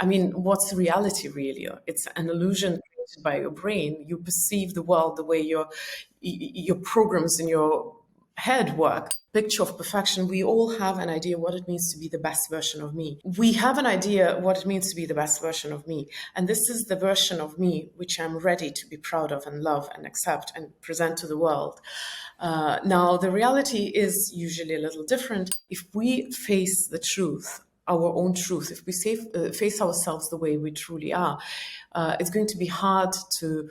I mean, what's reality really? It's an illusion created by your brain. You perceive the world the way your programs in your head work. Picture of perfection. We all have an idea what it means to be the best version of me. We have an idea what it means to be the best version of me. And this is the version of me which I'm ready to be proud of and love and accept and present to the world. Now, the reality is usually a little different. If we face the truth, our own truth, if we face ourselves the way we truly are, it's going to be hard to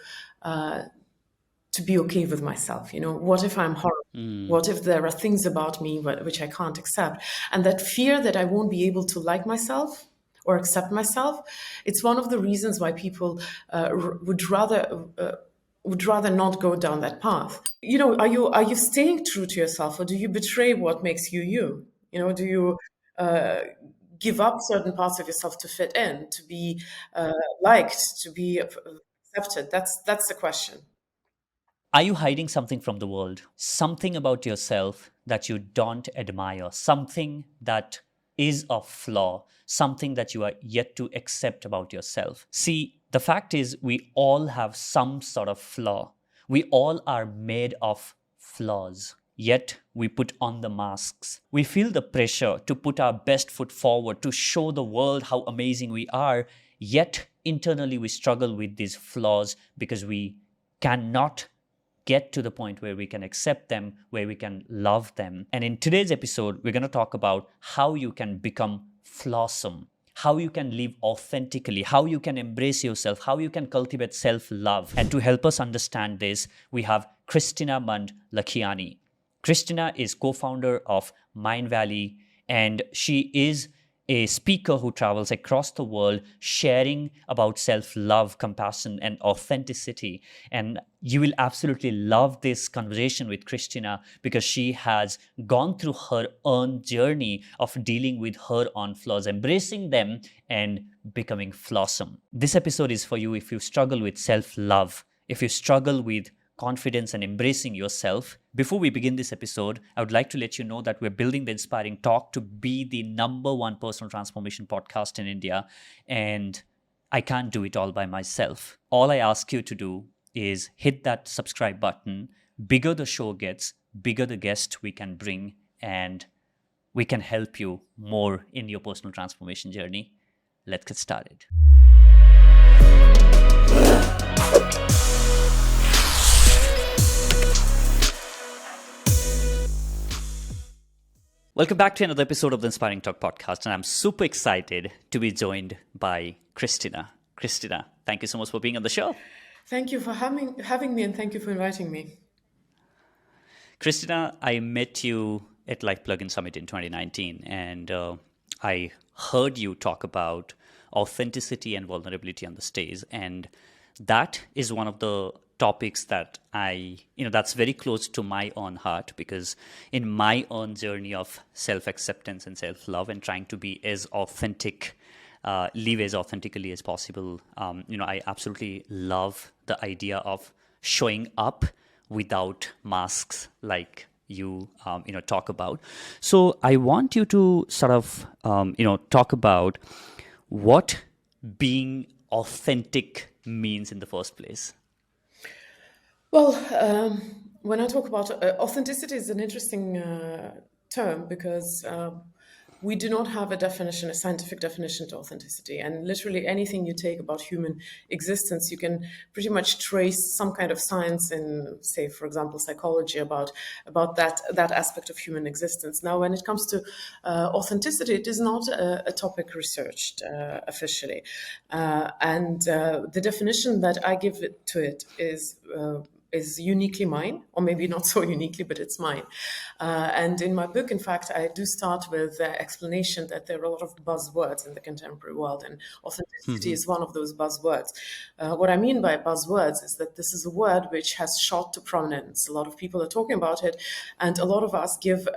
be okay with myself. What if I'm horrible? What if there are things about me which I can't accept? And that fear that I won't be able to like myself or accept myself, it's one of the reasons why people would rather not go down that path. Are you staying true to yourself, or do you betray what makes you you? Do you give up certain parts of yourself to fit in, to be liked, to be accepted? That's the question. Are you hiding something from the world? Something about yourself that you don't admire? Something that is a flaw? Something that you are yet to accept about yourself? See, the fact is we all have some sort of flaw. We all are made of flaws. Yet we put on the masks. We feel the pressure to put our best foot forward, to show the world how amazing we are. Yet internally we struggle with these flaws because we cannot get to the point where we can accept them, where we can love them. And in today's episode, we're going to talk about how you can become flawsome, how you can live authentically, how you can embrace yourself, how you can cultivate self-love. And to help us understand this, we have Kristina Mand-Lakhiani. Kristina is co-founder of Mindvalley, and she is a speaker who travels across the world sharing about self-love, compassion, and authenticity. And you will absolutely love this conversation with Kristina because she has gone through her own journey of dealing with her own flaws, embracing them, and becoming flawsome. This episode is for you if you struggle with self-love, if you struggle with confidence and embracing yourself. Before we begin this episode, I would like to let you know that we're building the Inspiring Talk to be the #1 personal transformation podcast in India, and I can't do it all by myself. All I ask you to do is hit that subscribe button. Bigger the show gets, bigger the guest we can bring, and we can help you more in your personal transformation journey. Let's get started. Welcome back to another episode of the Inspiring Talk podcast, and I'm super excited to be joined by Kristina. Kristina, thank you so much for being on the show. Thank you for having me, and thank you for inviting me. Kristina, I met you at Life Plugin Summit in 2019, and I heard you talk about authenticity and vulnerability on the stage, and that is one of the topics that that's very close to my own heart, because in my own journey of self-acceptance and self-love and trying to be as authentic, live as authentically as possible, I absolutely love the idea of showing up without masks, like you talk about. So I want you to sort of talk about what being authentic means in the first place. Well, when I talk about authenticity, is an interesting term because we do not have a scientific definition to authenticity. And literally anything you take about human existence, you can pretty much trace some kind of science in, say, for example, psychology about that aspect of human existence. Now, when it comes to authenticity, it is not a topic researched officially. And the definition that I give to it is uniquely mine, or maybe not so uniquely, but it's mine. And in my book, in fact, I do start with the explanation that there are a lot of buzzwords in the contemporary world, and authenticity is one of those buzzwords. What I mean by buzzwords is that this is a word which has shot to prominence. A lot of people are talking about it, and a lot of us give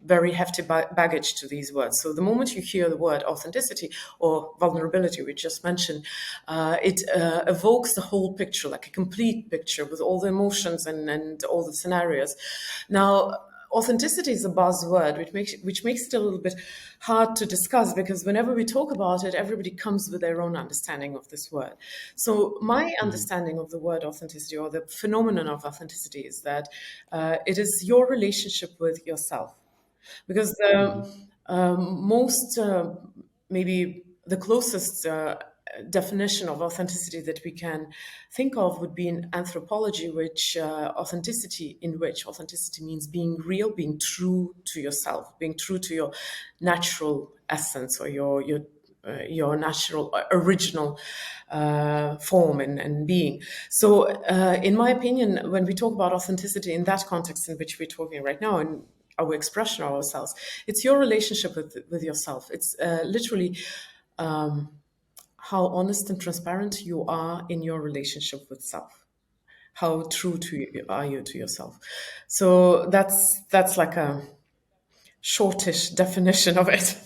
very hefty baggage to these words. So the moment you hear the word authenticity or vulnerability, we just mentioned, it evokes the whole picture, like a complete picture with all the emotions and all the scenarios. Now, authenticity is a buzzword, which makes it a little bit hard to discuss, because whenever we talk about it, everybody comes with their own understanding of this word. So my understanding of the word authenticity, or the phenomenon of authenticity, is that it is your relationship with yourself. Because the most maybe the closest definition of authenticity that we can think of would be in anthropology, in which authenticity means being real, being true to yourself, being true to your natural essence, or your natural original form and being. So, in my opinion, when we talk about authenticity in that context in which we're talking right now, and our expression of ourselves, it's your relationship with yourself. It's literally how honest and transparent you are in your relationship with self. How true to you are you to yourself? So that's like a shortish definition of it.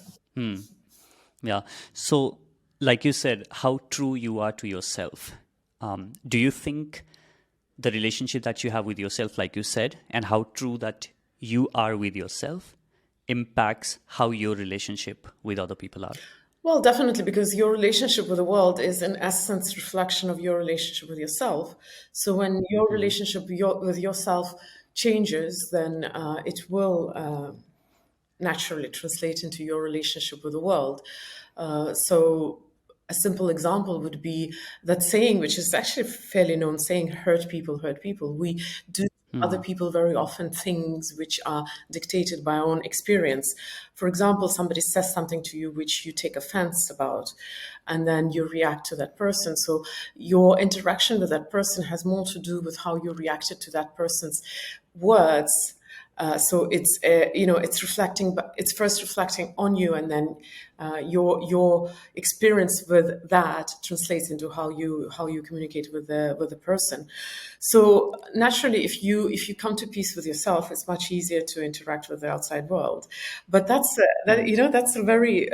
Yeah. So, like you said, how true you are to yourself. Do you think the relationship that you have with yourself, like you said, and how true that you are with yourself impacts how your relationship with other people are? Well, definitely, because your relationship with the world is, in essence, reflection of your relationship with yourself. So when your relationship with yourself changes, then it will naturally translate into your relationship with the world. So a simple example would be that saying, which is actually a fairly known saying, hurt people hurt people. We do to other people very often things which are dictated by our own experience. For example, somebody says something to you which you take offense about, and then you react to that person. So your interaction with that person has more to do with how you reacted to that person's words. So it's reflecting, but it's first reflecting on you, and then your experience with that translates into how you communicate with the person. So naturally, if you come to peace with yourself, it's much easier to interact with the outside world. But that's a very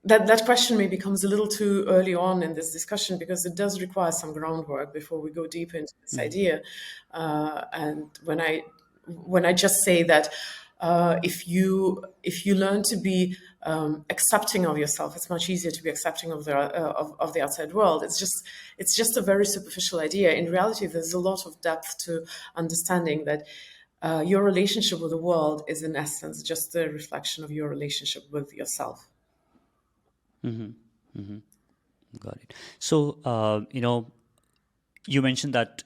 that question maybe comes a little too early on in this discussion, because it does require some groundwork before we go deeper into this idea. And when I just say that if you learn to be accepting of yourself, it's much easier to be accepting of the outside world. It's just a very superficial idea. In reality, there's a lot of depth to understanding that your relationship with the world is, in essence, just a reflection of your relationship with yourself. Got it. So, you mentioned that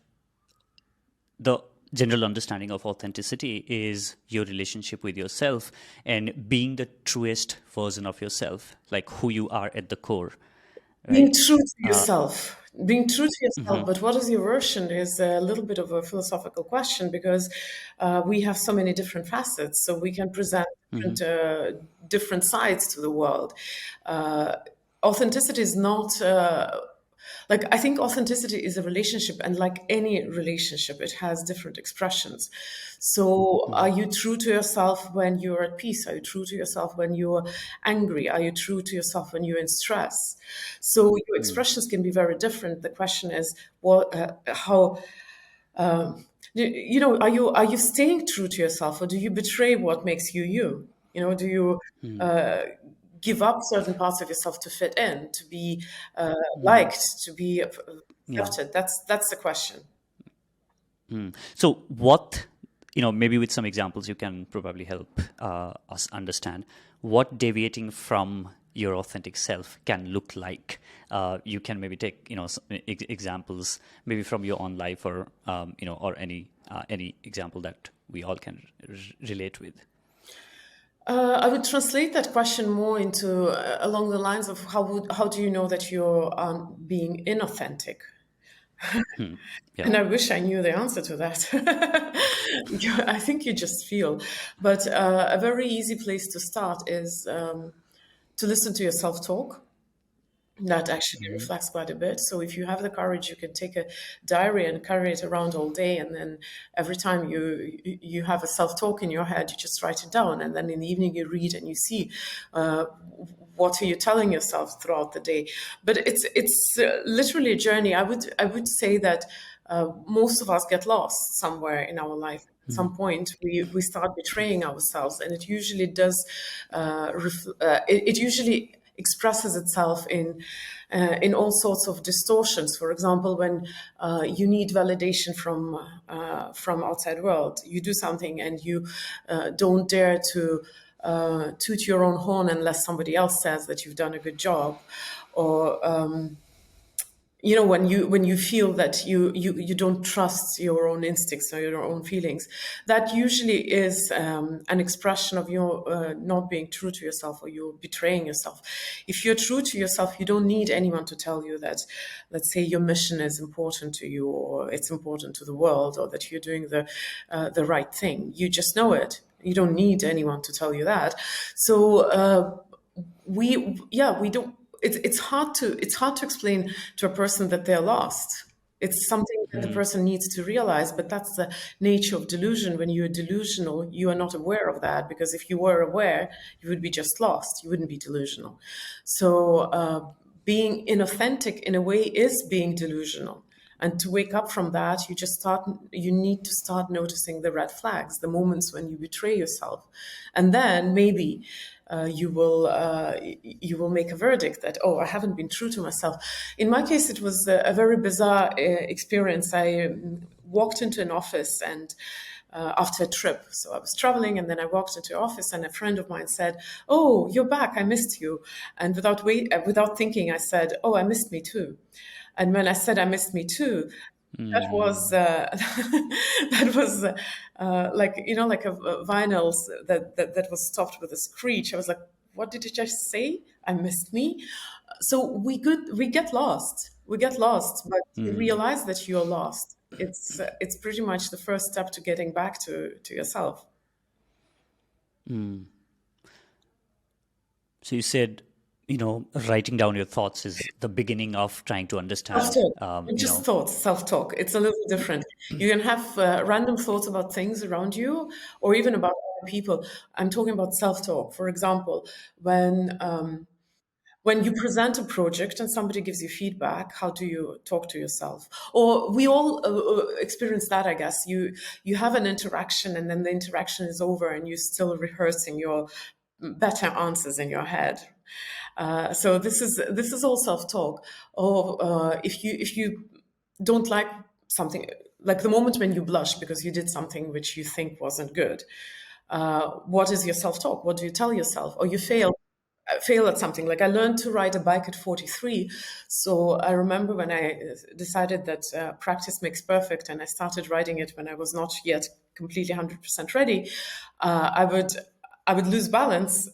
the general understanding of authenticity is your relationship with yourself and being the truest version of yourself, like who you are at the core, Being right? true to yourself. Being true to yourself, but what is your version is a little bit of a philosophical question, because we have so many different facets, so we can present different sides to the world. Uh, Authenticity is not like, I think authenticity is a relationship, and like any relationship, it has different expressions. So are you true to yourself when you're at peace? Are you true to yourself when you're angry? Are you true to yourself when you're in stress? So your expressions can be very different. The question is, what how are you staying true to yourself, or do you betray what makes you you? Do you uh, give up certain parts of yourself to fit in, to be liked, to be Yeah. accepted? That's the question. So, what, maybe with some examples, you can probably help us understand what deviating from your authentic self can look like. You can maybe take, some examples, maybe from your own life, or or any example that we all can relate with. I would translate that question more into along the lines of how do you know that you're being inauthentic? Yeah. And I wish I knew the answer to that. I think you just feel. But a very easy place to start is to listen to your self talk. That actually reflects quite a bit. So if you have the courage, you can take a diary and carry it around all day, and then every time you have a self-talk in your head, you just write it down, and then in the evening you read and you see uh, what are you telling yourself throughout the day. But it's literally a journey. I would say that most of us get lost somewhere in our life. some point we start betraying ourselves, and it usually does it usually expresses itself in all sorts of distortions. For example, when you need validation from outside world, you do something and you don't dare to toot your own horn unless somebody else says that you've done a good job, or when you feel that you don't trust your own instincts or your own feelings, that usually is an expression of your not being true to yourself, or you're betraying yourself. If you're true to yourself, you don't need anyone to tell you that, let's say, your mission is important to you, or it's important to the world, or that you're doing the right thing. You just know it. You don't need anyone to tell you that. So we don't. It's hard to explain to a person that they're lost. It's something that the person needs to realize, but that's the nature of delusion. When you're delusional, you are not aware of that, because if you were aware, you would be just lost. You wouldn't be delusional. So being inauthentic in a way is being delusional. And to wake up from that, you need to start noticing the red flags, the moments when you betray yourself. And then maybe you will make a verdict that, oh, I haven't been true to myself. In my case, it was a very bizarre experience. I walked into an office and after a trip. So I was traveling, and then I walked into an office, and a friend of mine said, "Oh, you're back. I missed you." And without thinking, I said, "Oh, I missed me too." And when I said I missed me too, that was that was like a vinyl that was stopped with a screech. I was like, "What did you just say? I missed me." So we get lost. We get lost, but you realize that you're lost. It's pretty much the first step to getting back to yourself. So you said, writing down your thoughts is the beginning of trying to understand. Self-talk. Just thoughts, self-talk. It's a little different. You can have random thoughts about things around you, or even about other people. I'm talking about self-talk. For example, when you present a project and somebody gives you feedback, how do you talk to yourself? Or we all experience that, I guess. You have an interaction, and then the interaction is over, and you're still rehearsing your better answers in your head. So this is all self-talk. Or if you don't like something, like the moment when you blush because you did something which you think wasn't good, what is your self-talk? What do you tell yourself? Or you fail at something. Like I learned to ride a bike at 43. So I remember when I decided that practice makes perfect, and I started riding it when I was not yet completely 100% ready, I would lose balance.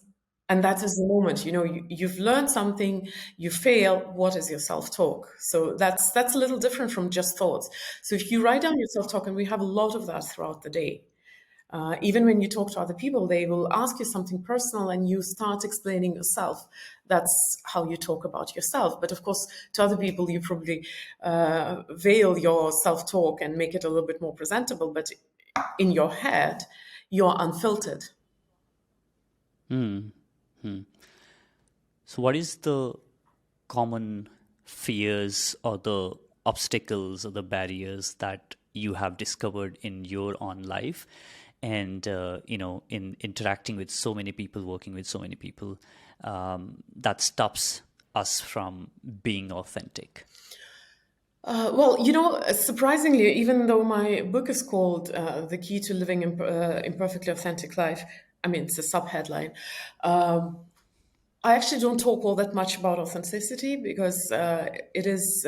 And that is the moment, you've learned something, you fail. What is your self-talk? So that's a little different from just thoughts. So if you write down your self-talk, and we have a lot of that throughout the day, even when you talk to other people, they will ask you something personal and you start explaining yourself. That's how you talk about yourself. But of course, to other people, you probably veil your self-talk and make it a little bit more presentable. But in your head, you're unfiltered. So what is the common fears or the obstacles or the barriers that you have discovered in your own life, and in interacting with so many people, working with so many people, that stops us from being authentic? Well, surprisingly, even though my book is called The Key to Living Imperfectly Authentic Life, I mean, it's a sub-headline, I actually don't talk all that much about authenticity, because it is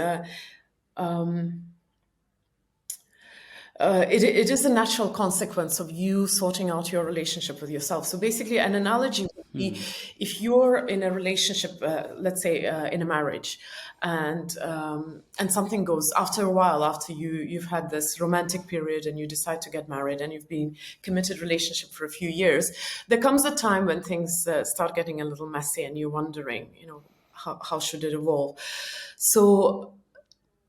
it is a natural consequence of you sorting out your relationship with yourself. So basically, an analogy would be, if you're in a relationship, let's say in a marriage, and something goes, after a while, after you've had this romantic period and you decide to get married and you've been committed relationship for a few years, there comes a time when things start getting a little messy, and you're wondering, how should it evolve? So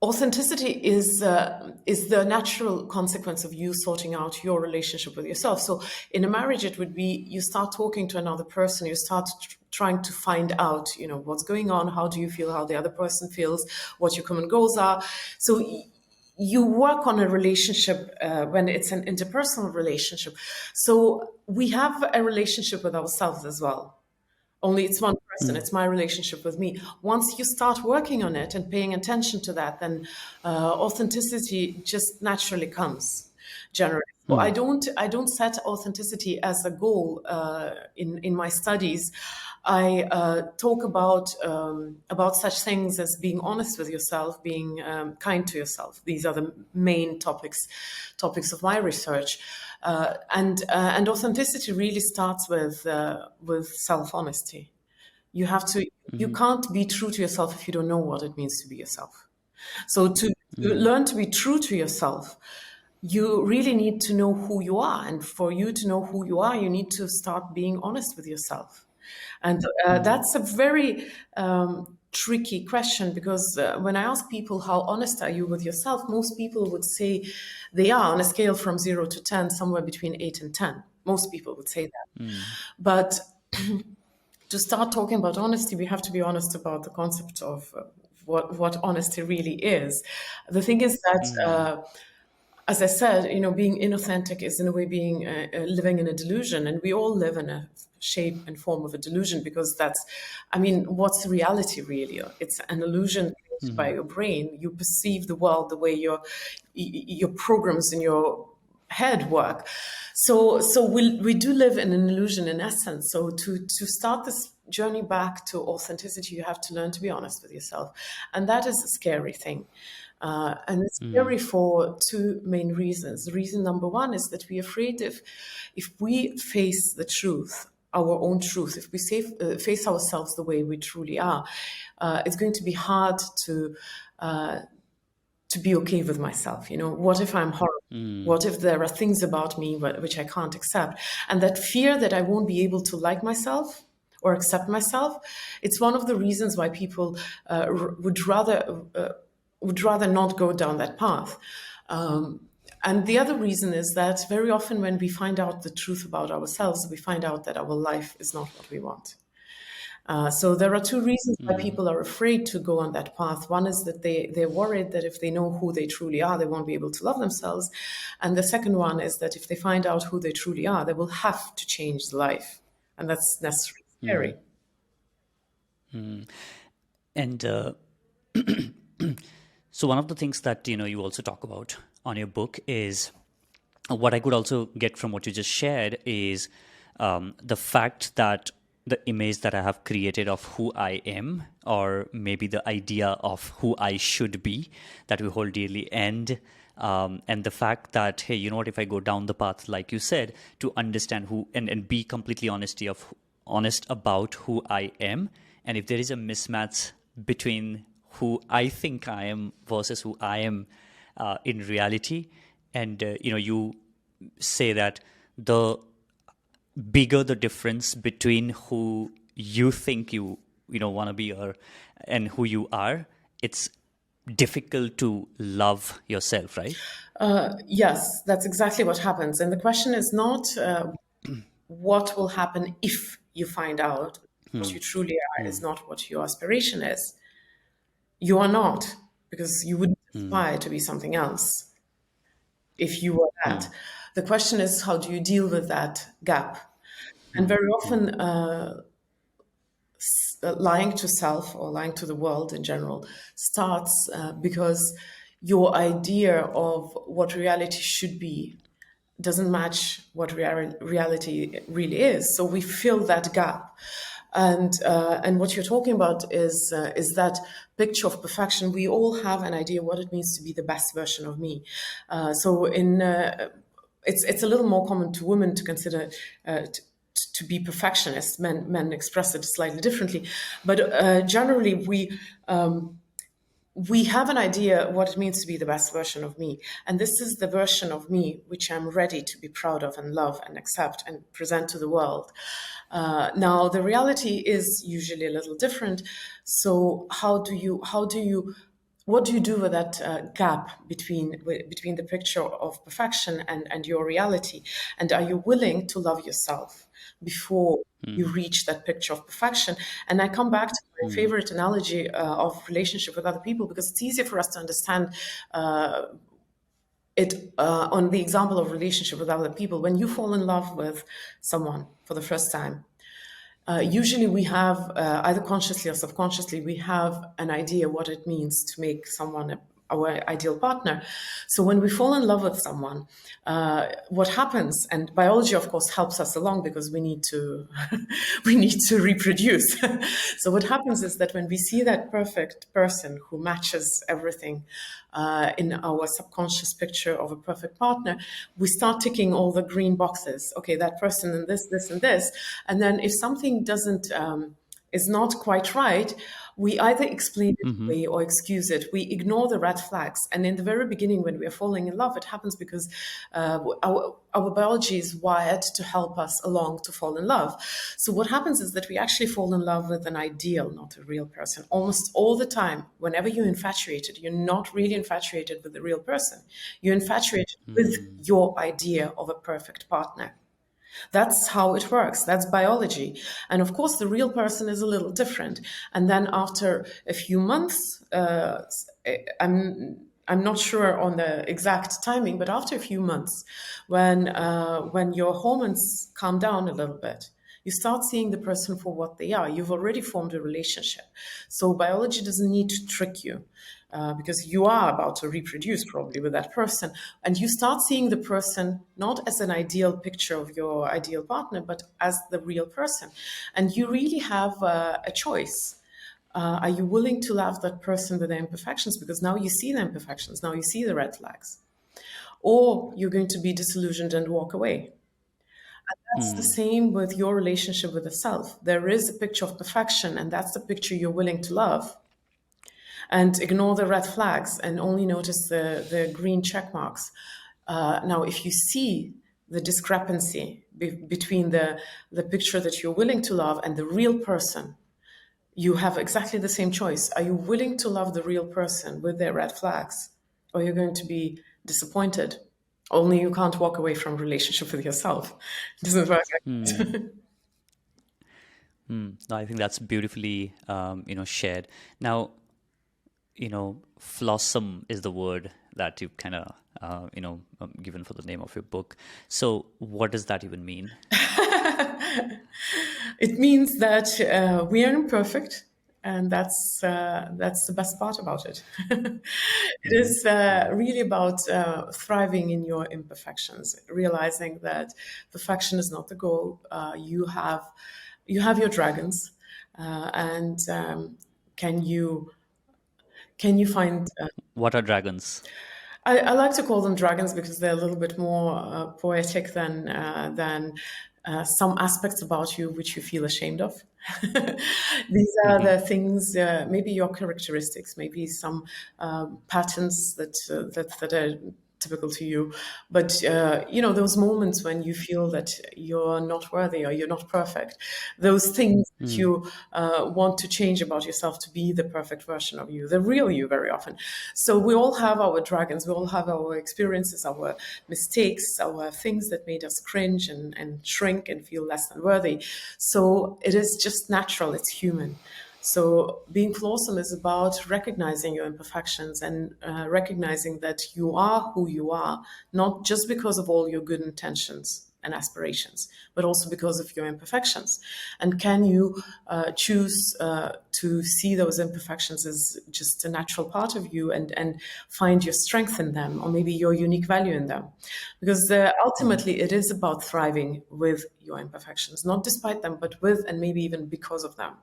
authenticity is the natural consequence of you sorting out your relationship with yourself. So in a marriage, it would be, you start talking to another person, you start trying to find out, what's going on, how do you feel, how the other person feels, what your common goals are. So you work on a relationship when it's an interpersonal relationship. So we have a relationship with ourselves as well. Only it's one person. It's my relationship with me. Once you start working on it and paying attention to that, then authenticity just naturally comes. Generally, so I don't set authenticity as a goal in my studies. I talk about such things as being honest with yourself, being kind to yourself. These are the main topics of my research, and authenticity really starts with self honesty. You have to. You can't be true to yourself if you don't know what it means to be yourself. So to learn to be true to yourself, you really need to know who you are. And for you to know who you are, you need to start being honest with yourself. And that's a very tricky question, because when I ask people, how honest are you with yourself, most people would say they are, on a scale from 0 to 10, somewhere between 8 and 10. Most people would say that. But to start talking about honesty, we have to be honest about the concept of what honesty really is. The thing is that, as I said, being inauthentic is in a way being living in a delusion, and we all live in a shape and form of a delusion, because what's reality really? It's an illusion created by your brain. You perceive the world the way your programs in your head work. So we do live in an illusion in essence. So to start this journey back to authenticity, you have to learn to be honest with yourself, and that is a scary thing. And it's scary for two main reasons. Reason number one is that we're afraid if we face the truth, our own truth, if we face ourselves the way we truly are, it's going to be hard to be okay with myself. What if I'm horrible? What if there are things about me which I can't accept? And that fear that I won't be able to like myself or accept myself, it's one of the reasons why people would rather not go down that path. And the other reason is that very often when we find out the truth about ourselves, we find out that our life is not what we want. So there are two reasons why people are afraid to go on that path. One is that they're worried that if they know who they truly are, they won't be able to love themselves. And the second one is that if they find out who they truly are, they will have to change the life. And that's scary. And so one of the things that you also talk about on your book is what I could also get from what you just shared is the fact that the image that I have created of who I am, or maybe the idea of who I should be, that we hold dearly, and the fact that, hey, you know what, if I go down the path, like you said, to understand who and be completely honest about who I am, and if there is a mismatch between who I think I am versus who I am in reality, and you say that the bigger the difference between who you think you want to be and who you are, it's difficult to love yourself, right? Yes, that's exactly what happens. And the question is not what will happen if you find out what you truly are is not what your aspiration is. You are not, because you wouldn't aspire to be something else if you were that. The question is, how do you deal with that gap? And very often, lying to self or lying to the world in general starts because your idea of what reality should be doesn't match what reality really is. So we fill that gap. And what you're talking about is that picture of perfection. We all have an idea what it means to be the best version of me. It's a little more common to women to consider to be perfectionists. Men express it slightly differently, but generally we have an idea what it means to be the best version of me. And this is the version of me which I'm ready to be proud of and love and accept and present to the world. Now, the reality is usually a little different. So what do you do with that gap between the picture of perfection and your reality? And are you willing to love yourself before you reach that picture of perfection? And I come back to my favorite analogy of relationship with other people, because it's easier for us to understand on the example of relationship with other people, when you fall in love with someone for the first time, usually we have, either consciously or subconsciously, we have an idea what it means to make someone our ideal partner. So when we fall in love with someone, what happens, and biology of course helps us along because we need to we need to reproduce. So what happens is that when we see that perfect person who matches everything in our subconscious picture of a perfect partner, we start ticking all the green boxes. Okay, that person and this and this. And then if something doesn't is not quite right, we either explain it Mm-hmm. away or excuse it. We ignore the red flags. And in the very beginning, when we are falling in love, it happens because our biology is wired to help us along to fall in love. So what happens is that we actually fall in love with an ideal, not a real person. Almost all the time, whenever you're infatuated, you're not really infatuated with the real person. You're infatuated with Mm. your idea of a perfect partner. That's how it works. That's biology. And of course, the real person is a little different. And then after a few months, I'm not sure on the exact timing, but after a few months, when your hormones calm down a little bit, you start seeing the person for what they are. You've already formed a relationship. So biology doesn't need to trick you because you are about to reproduce probably with that person. And you start seeing the person not as an ideal picture of your ideal partner, but as the real person. And you really have a choice. Are you willing to love that person with their imperfections? Because now you see the imperfections, now you see the red flags. Or you're going to be disillusioned and walk away. That's the Mm. same with your relationship with the self. There is a picture of perfection, and that's the picture you're willing to love. And ignore the red flags and only notice the green check marks. Now, if you see the discrepancy between the picture that you're willing to love and the real person, you have exactly the same choice. Are you willing to love the real person with their red flags? Or you're going to be disappointed? Only you can't walk away from a relationship with yourself. It doesn't work like Mm. that. Mm. No, I think that's beautifully, shared. Now, flossom is the word that you've kind of, given for the name of your book. So, what does that even mean? It means that we are imperfect, and that's the best part about it. It Mm-hmm. is really about thriving in your imperfections, realizing that perfection is not the goal. You have your dragons, and can you find What are dragons? I like to call them dragons because they're a little bit more poetic than some aspects about you which you feel ashamed of. These are Mm-hmm. the things, maybe your characteristics, maybe some patterns that are typical to you. But those moments when you feel that you're not worthy or you're not perfect, those things that Mm. you want to change about yourself to be the perfect version of you, the real you, very often. So we all have our dragons, we all have our experiences, our mistakes, our things that made us cringe and shrink and feel less than worthy. So it is just natural, it's human. So being flawsome is about recognizing your imperfections and recognizing that you are who you are, not just because of all your good intentions and aspirations, but also because of your imperfections. And can you choose to see those imperfections as just a natural part of you and find your strength in them, or maybe your unique value in them? Because Mm-hmm. ultimately, it is about thriving with your imperfections, not despite them, but with and maybe even because of them.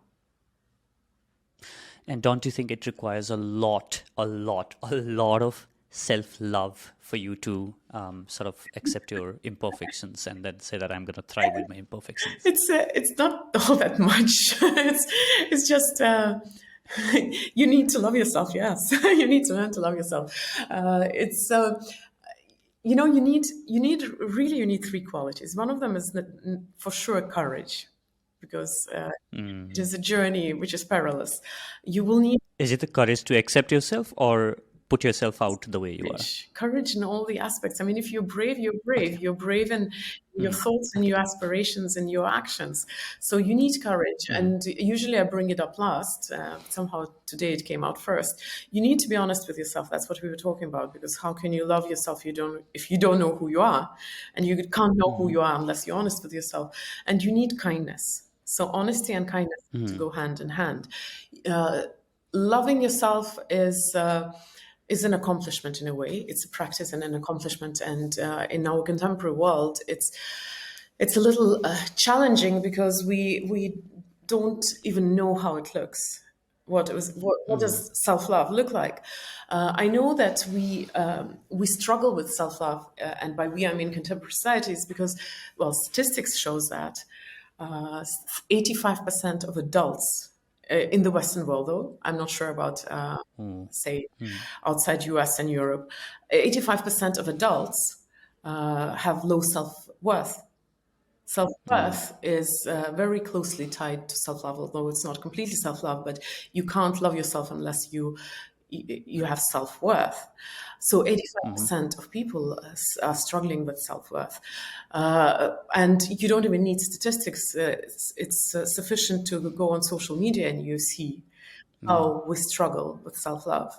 And don't you think it requires a lot of self love for you to sort of accept your imperfections and then say that I'm going to thrive with my imperfections? It's not all that much. It's just you need to love yourself. Yes, you need to learn to love yourself. It's you need three qualities. One of them is for sure courage, because it Mm. is a journey which is perilous. You will need Is it the courage to accept yourself or? put yourself out the way you are. Courage in all the aspects. I mean, if you're brave, you're brave. Okay. You're brave in your thoughts and Okay. your aspirations and your actions. So you need courage. And usually I bring it up last. Somehow today it came out first. You need to be honest with yourself. That's what we were talking about. Because how can you love yourself if you don't know who you are? And you can't know who you are unless you're honest with yourself. And you need kindness. So honesty and kindness to go hand in hand. Uh, Loving yourself is an accomplishment in a way. It's a practice and an accomplishment. And in our contemporary world, it's a little challenging because we don't even know how it looks. What does self love look like? I know that we struggle with self love, and by we I mean contemporary societies, because statistics shows that 85% of adults in the Western world, though I'm not sure about say outside US and Europe, 85% of adults have low self-worth. Self-worth is very closely tied to self-love, although it's not completely self-love, but you can't love yourself unless you have self-worth. So 85% of people are struggling with self-worth. And you don't even need statistics. It's sufficient to go on social media and you see how we struggle with self-love.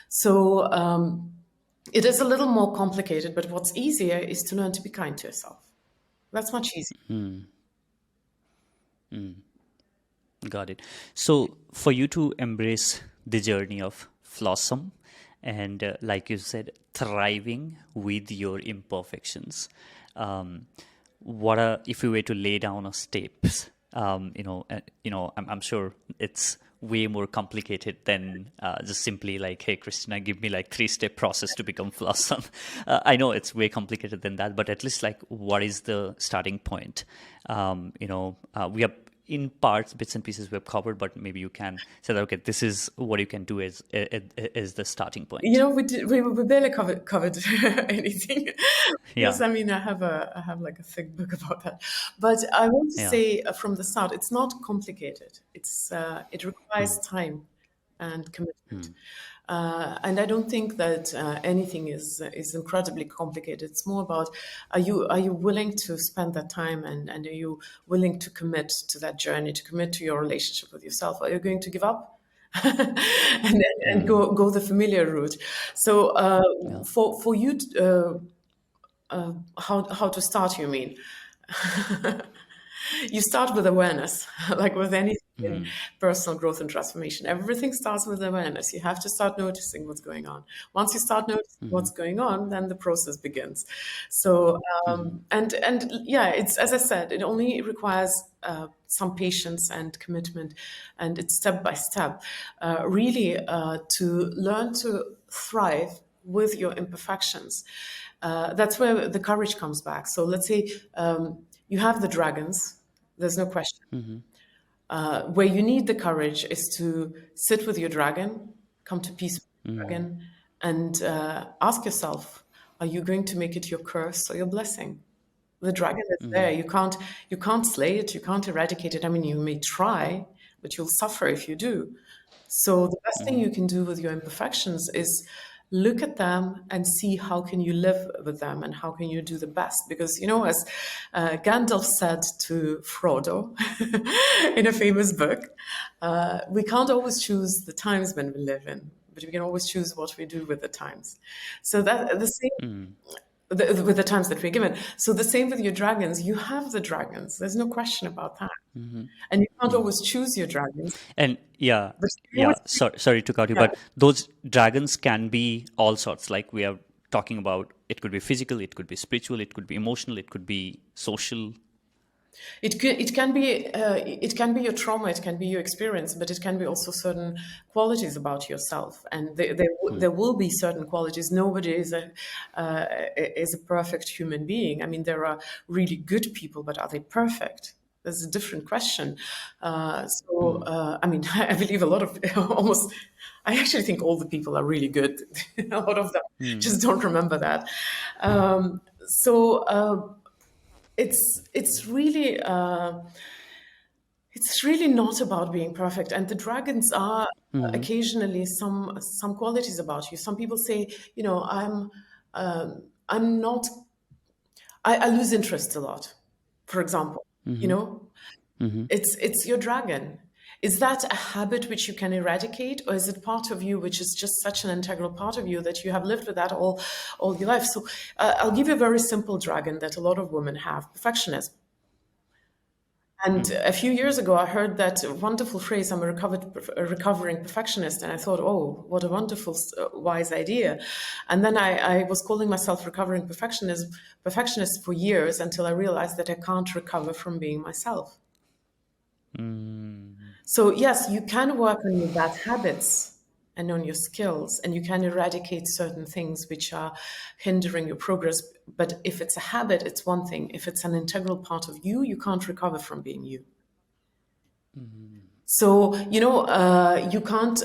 So it is a little more complicated, but what's easier is to learn to be kind to yourself. That's much easier. Got it. So for you to embrace the journey of Flawsome and, like you said, thriving with your imperfections, what are, if you were to lay down a steps, I'm sure it's way more complicated than just simply like, hey, Kristina, give me like 3-step process to become Flawsome. I know it's way complicated than that, but at least like, what is the starting point? We have in parts, bits and pieces we have covered, but maybe you can say that, okay, this is what you can do as the starting point. We barely covered anything. Yes, Yeah. I mean, I have like a thick book about that. But I want to say from the start, it's not complicated. It requires time and commitment. And I don't think that anything is incredibly complicated. It's more about are you willing to spend that time and are you willing to commit to that journey, to commit to your relationship with yourself? Are you going to give up and go the familiar route? So for you, how to start? You mean? You start with awareness, like with anything in personal growth and transformation. Everything starts with awareness. You have to start noticing what's going on. Once you start noticing what's going on, then the process begins. So, and yeah, it's, as I said, it only requires some patience and commitment, and it's step by step, really to learn to thrive with your imperfections. That's where the courage comes back. So let's say you have the dragons, there's no question. Where you need the courage is to sit with your dragon, come to peace with your dragon, and ask yourself, are you going to make it your curse or your blessing? The dragon is there. You can't slay it, you can't eradicate it. I mean, you may try, but you'll suffer if you do. So the best thing you can do with your imperfections is look at them and see how can you live with them and how can you do the best. Because, as Gandalf said to Frodo in a famous book, we can't always choose the times when we live in, but we can always choose what we do with the times. So that the same with the times that we're given. So the same with your dragons. You have the dragons. There's no question about that. And you can't always choose your dragons. And But you always sorry to cut you, but those dragons can be all sorts. Like we are talking about, it could be physical, it could be spiritual, it could be emotional, it could be social. It can be your trauma, it can be your experience, but it can be also certain qualities about yourself, and there will be certain qualities. Nobody is a perfect human being. I mean, there are really good people, but are they perfect? That's a different question. I mean, I believe a lot of almost. I actually think all the people are really good. A lot of them just don't remember that. It's really It's really not about being perfect, and the dragons are Mm-hmm. occasionally some qualities about you. Some people say, I'm not. I lose interest a lot, for example. You Mm-hmm. know, Mm-hmm. it's your dragon. Is that a habit which you can eradicate, or is it part of you which is just such an integral part of you that you have lived with that all your life? So I'll give you a very simple dragon that a lot of women have: perfectionism. And Mm-hmm. a few years ago, I heard that wonderful phrase, I'm a recovering perfectionist. And I thought, oh, what a wonderful, wise idea. And then I was calling myself recovering perfectionist for years until I realized that I can't recover from being myself. Mm-hmm. So, yes, you can work on your bad habits and on your skills, and you can eradicate certain things which are hindering your progress. But if it's a habit, it's one thing. If it's an integral part of you, you can't recover from being you. So, you can't.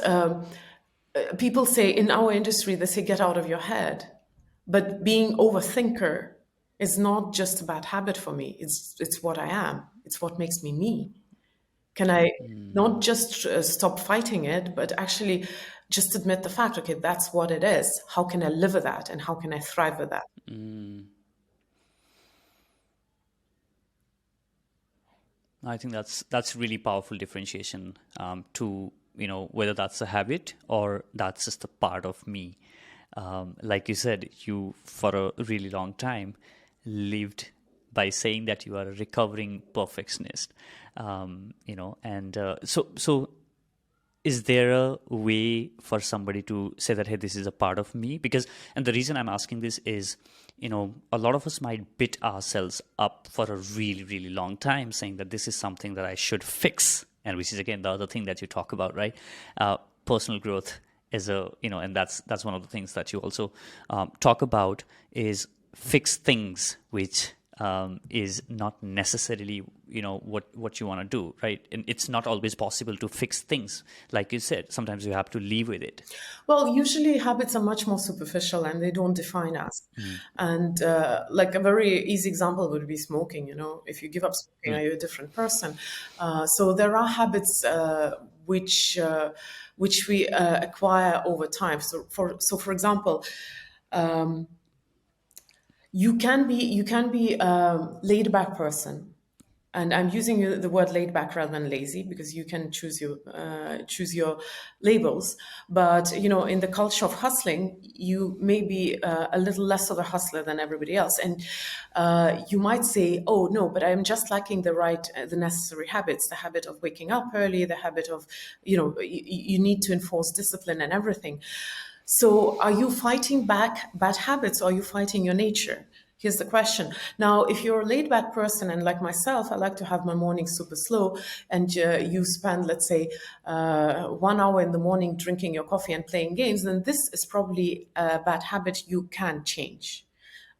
People say in our industry, they say, get out of your head. But being overthinker is not just a bad habit for me. It's what I am. It's what makes me me. Can I not just stop fighting it, but actually just admit the fact, okay, that's what it is. How can I live with that? And how can I thrive with that? Mm-hmm. I think that's really powerful differentiation, to whether that's a habit or that's just a part of me. Like you said, you for a really long time lived by saying that you are a recovering perfectionist. And so is there a way for somebody to say that, hey, this is a part of me? Because, and the reason I'm asking this is, a lot of us might beat ourselves up for a really, really long time saying that this is something that I should fix, and which is again the other thing that you talk about, right? Personal growth is and that's one of the things that you also talk about, is fix things which is not necessarily what you want to do, right? And it's not always possible to fix things. Like you said, sometimes you have to live with it. Well, usually habits are much more superficial and they don't define us. Mm, And like a very easy example would be smoking. If you give up smoking, are mm, you a different person? So there are habits which we acquire over time. So for example, you can be a laid back person, and I'm using the word laid back rather than lazy because you can choose your labels. But in the culture of hustling, you may be a little less of a hustler than everybody else, and you might say, "Oh no, but I'm just lacking the necessary habits, the habit of waking up early, the habit of you need to enforce discipline and everything." So, are you fighting back bad habits, or are you fighting your nature? Here's the question. Now, if you're a laid back person, and like myself, I like to have my mornings super slow, and you spend, let's say, 1 hour in the morning drinking your coffee and playing games, then this is probably a bad habit you can change.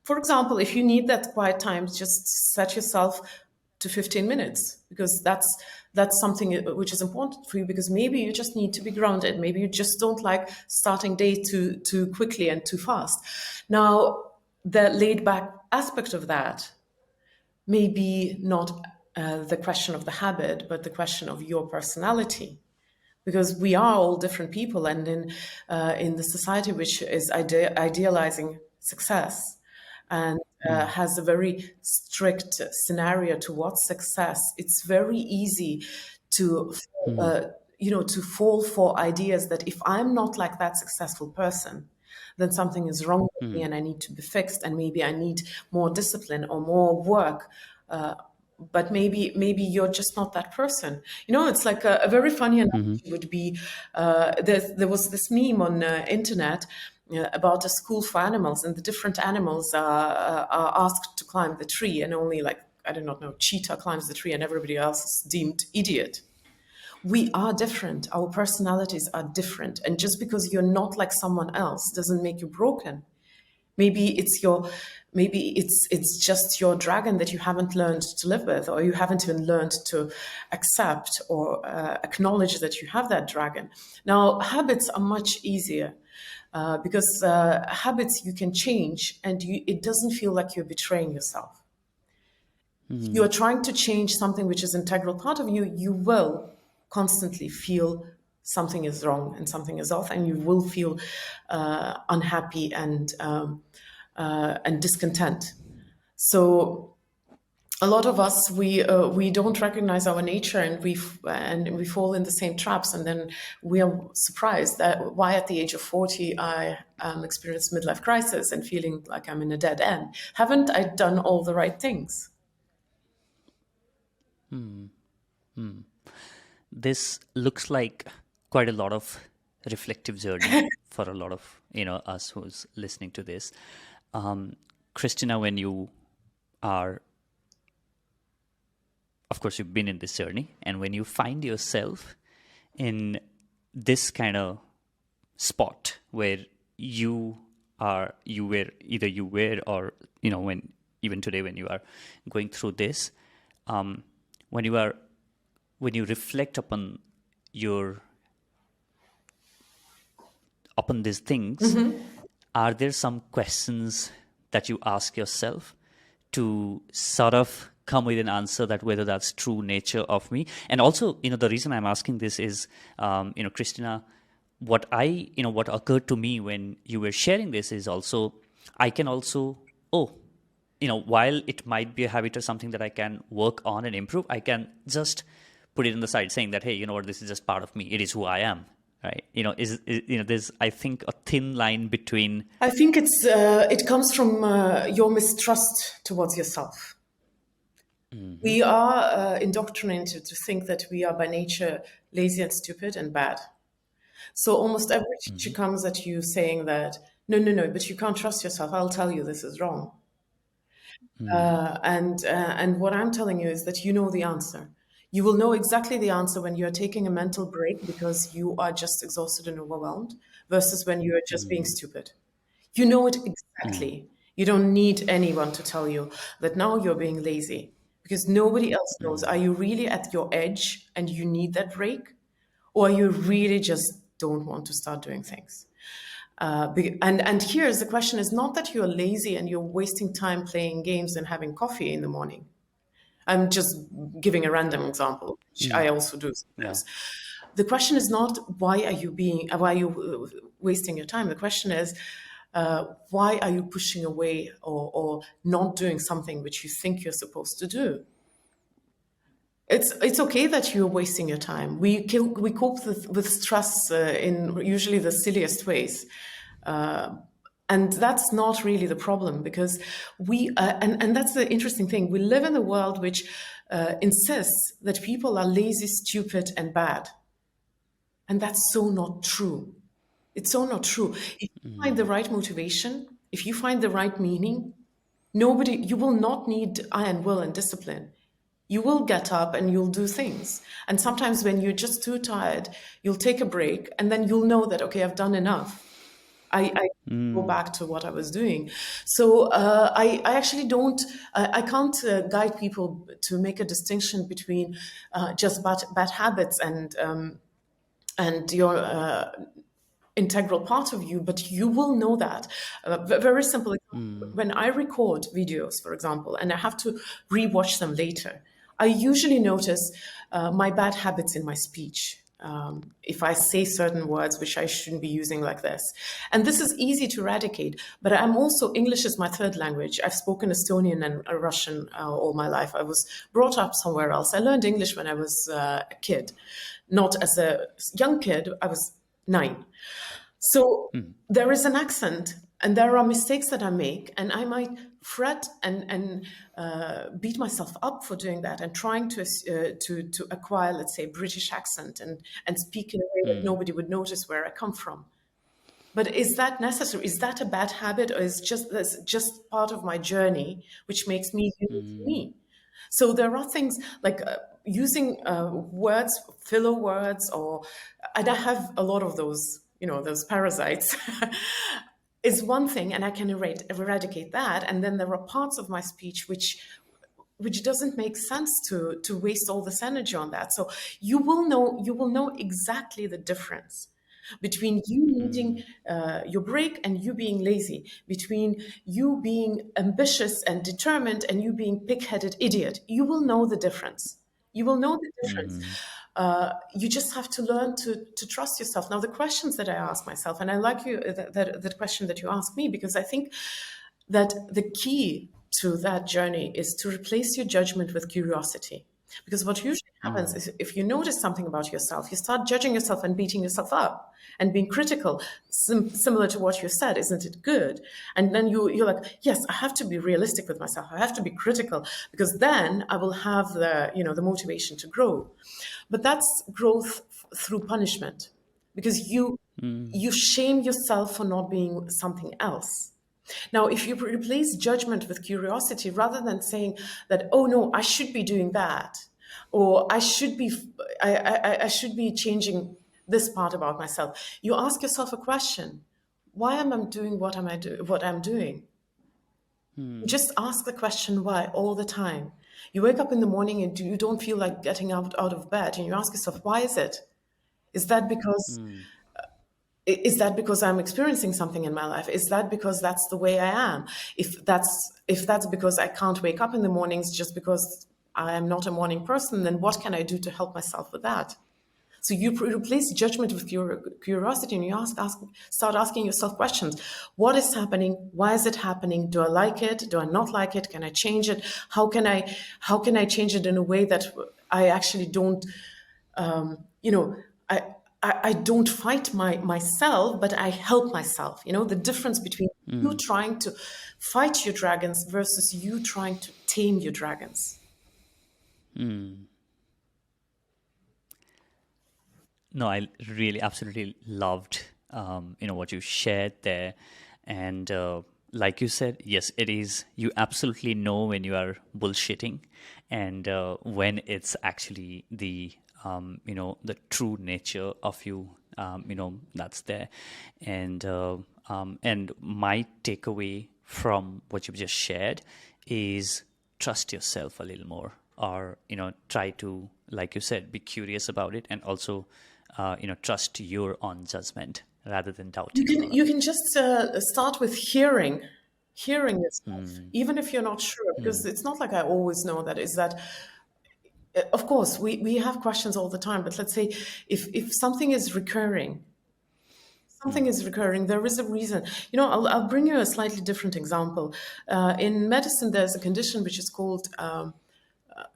For example, if you need that quiet time, just set yourself to 15 minutes, because that's something which is important for you, because maybe you just need to be grounded. Maybe you just don't like starting day too quickly and too fast. Now, the laid back aspect of that may be not the question of the habit, but the question of your personality, because we are all different people, and in the society which is idealizing success and mm, has a very strict scenario towards success, it's very easy to mm, uh, to fall for ideas that if I'm not like that successful person, then something is wrong with me mm, and I need to be fixed, and maybe I need more discipline or more work. But maybe you're just not that person. It's like a very funny mm, analogy would be, there was this meme on internet about a school for animals, and the different animals are asked to climb the tree, and only, like, I do not know, cheetah climbs the tree and everybody else is deemed idiot. We are different. Our personalities are different. And just because you're not like someone else doesn't make you broken. Maybe it's just your dragon that you haven't learned to live with, or you haven't even learned to accept or acknowledge that you have that dragon. Now, habits are much easier. Because habits you can change, and it doesn't feel like you're betraying yourself. you are trying to change something which is integral part of you, you will constantly feel something is wrong and something is off, and you will feel unhappy and discontent. So a lot of us, we don't recognize our nature, and we fall in the same traps, and then we are surprised that why at the age of 40 I experienced midlife crisis and feeling like I'm in a dead end. Haven't I done all the right things? This looks like quite a lot of reflective journey for a lot of us who's listening to this. Kristina, when you are, of course, you've been in this journey, and when you find yourself in this kind of spot where you were, or when even today when you are going through this, when you reflect upon these things, are there some questions that you ask yourself to sort of come with an answer that whether that's true nature of me? And also, the reason I'm asking this is, Kristina, what occurred to me when you were sharing this is also, I can also, while it might be a habit or something that I can work on and improve, I can just put it on the side saying that, hey, you know what, this is just part of me. It is who I am. Right? There's, I think, a thin line between. I think it comes from your mistrust towards yourself. We are indoctrinated to think that we are by nature lazy and stupid and bad. So almost every teacher comes at you saying that, no, but you can't trust yourself. I'll tell you this is wrong. And what I'm telling you is that you know the answer. You will know exactly the answer when you are taking a mental break because you are just exhausted and overwhelmed versus when you are just being stupid. You know it exactly. You don't need anyone to tell you that now you're being lazy because nobody else knows. Are you really at your edge and you need that break? Or you really just don't want to start doing things? And here's the question: is not that you're lazy and you're wasting time playing games and having coffee in the morning. I'm just giving a random example, which I also do sometimes. The question is not why are you wasting your time. The question is why are you pushing away or not doing something which you think you're supposed to do? It's okay that you're wasting your time. We cope with stress in usually the silliest ways. And that's not really the problem because and that's the interesting thing. We live in a world which insists that people are lazy, stupid, and bad. And that's so not true. It's so not true. If you find the right motivation, if you find the right meaning, you will not need iron will and discipline. You will get up and you'll do things. And sometimes when you're just too tired, you'll take a break and then you'll know that, okay, I've done enough. I go back to what I was doing. So I actually don't, I can't guide people to make a distinction between just bad habits and your integral part of you, but you will know that. Very simple. When I record videos, for example, and I have to rewatch them later, I usually notice my bad habits in my speech. If I say certain words which I shouldn't be using like this. And this is easy to eradicate, but English is my third language. I've spoken Estonian and Russian all my life. I was brought up somewhere else. I learned English when I was a kid, not as a young kid. I was 9. So there is an accent and there are mistakes that I make, and I might fret and beat myself up for doing that and trying to acquire, let's say, a British accent and speak in a way that nobody would notice where I come from. But is that necessary? Is that a bad habit, or is that's just part of my journey, which makes me unique to me? So there are things like using words, filler words, and I have a lot of those, those parasites. Is one thing, and I can eradicate that. And then there are parts of my speech which doesn't make sense to waste all this energy on that. So you will know exactly the difference. between you needing Mm. your break and you being lazy, between you being ambitious and determined and you being pig-headed idiot. You will know the difference. You will know the difference. Mm. You just have to learn to trust yourself. Now, the questions that I ask myself, and I like you that question that you asked me, because I think that the key to that journey is to replace your judgment with curiosity. Because what usually happens Mm. is if you notice something about yourself, you start judging yourself and beating yourself up and being critical, similar to what you said, isn't it good? And then you're like, yes, I have to be realistic with myself. I have to be critical because then I will have the motivation to grow. But that's growth through punishment because Mm. you shame yourself for not being something else. Now, if you replace judgment with curiosity, rather than saying that, oh no, I should be doing that, or I should be changing this part about myself, you ask yourself a question: why am I doing what I'm doing? You Mm. just ask the question why all the time. You wake up in the morning and you don't feel like getting out of bed, and you ask yourself, why is it? Is that because Mm. is that because I'm experiencing something in my life? Is that because that's the way I am? If that's because I can't wake up in the mornings just because I am not a morning person, then what can I do to help myself with that? So you replace judgment with curiosity, and you start asking yourself questions. What is happening? Why is it happening? Do I like it? Do I not like it? Can I change it? How can I change it in a way that I actually don't you know, I don't fight myself, but I help myself. The difference between you Mm. trying to fight your dragons versus you trying to tame your dragons. Mm. No, I really absolutely loved what you shared there, and like you said, yes, it is. You absolutely know when you are bullshitting, and when it's actually the true nature of you, that's there, and my takeaway from what you've just shared is trust yourself a little more, or try to, like you said, be curious about it, and also trust your own judgment rather than You doubting can about you it. can just start with hearing yourself, even if you're not sure, because it's not like I always know that. Is that of course we have questions all the time, but let's say if something is recurring, there is a reason. I'll bring you a slightly different example. In medicine, there's a condition which is called